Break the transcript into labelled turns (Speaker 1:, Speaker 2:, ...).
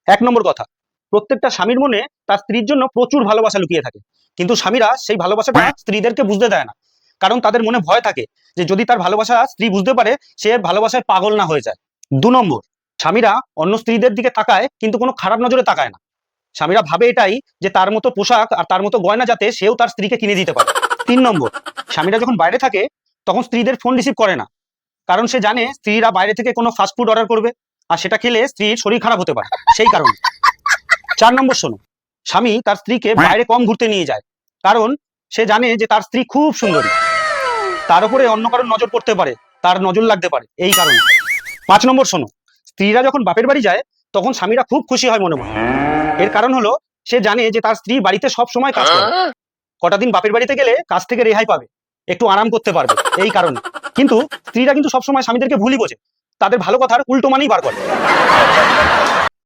Speaker 1: এক নম্বর কথা, প্রত্যেকটা স্বামীর মনে তার স্ত্রীর জন্য প্রচুর ভালোবাসা লুকিয়ে থাকে, কিন্তু স্বামীরা সেই ভালোবাসাটা স্ত্রীদেরকে বুঝতে দেয় না। কারণ তাদের মনে ভয় থাকে যে যদি তার ভালোবাসা স্ত্রী বুঝতে পারে সে ভালোবাসায় পাগল না হয়ে যায়। 2 নম্বর, স্বামীরা অন্য স্ত্রীদের দিকে তাকায় কিন্তু কোনো খারাপ নজরে তাকায় না। স্বামীরা ভাবে এটাই যে তার মতো পোশাক আর তার মতো গয়না যাতে সেও তার স্ত্রীকে কিনে দিতে পারে। 3 নম্বর, স্বামীরা যখন বাইরে থাকে তখন স্ত্রীদের ফোন রিসিভ করে না, কারণ সে জানে স্ত্রীরা বাইরে থেকে কোনো ফাস্টফুড অর্ডার করবে আর সেটা খেলে স্ত্রীর শরীর খারাপ হতে পারে, সেই কারণে। 4 নম্বর, শোনো, স্বামী তার স্ত্রীকে বাইরে কম ঘুরতে নিয়ে যায়, কারণ সে জানে যে তার স্ত্রী খুব সুন্দরী, তার উপরে অন্য কারোর নজর পড়তে পারে, তার নজর লাগতে পারে, এই কারণে। 5 নম্বর, শোনো, স্ত্রীরা যখন বাপের বাড়ি যায় তখন স্বামীরা খুব খুশি হয় মনে মনে। এর কারণ হলো সে জানে যে তার স্ত্রী বাড়িতে সব সময় কাজ করে, কটা দিন বাপের বাড়িতে গেলে কাজ থেকে রেহাই পাবে, একটু আরাম করতে পারবে, এই কারণে। কিন্তু স্ত্রীরা কিন্তু সবসময় স্বামীদেরকে ভুলই বোঝে, তাদের ভালো কথার উল্টো মানেই বার করে।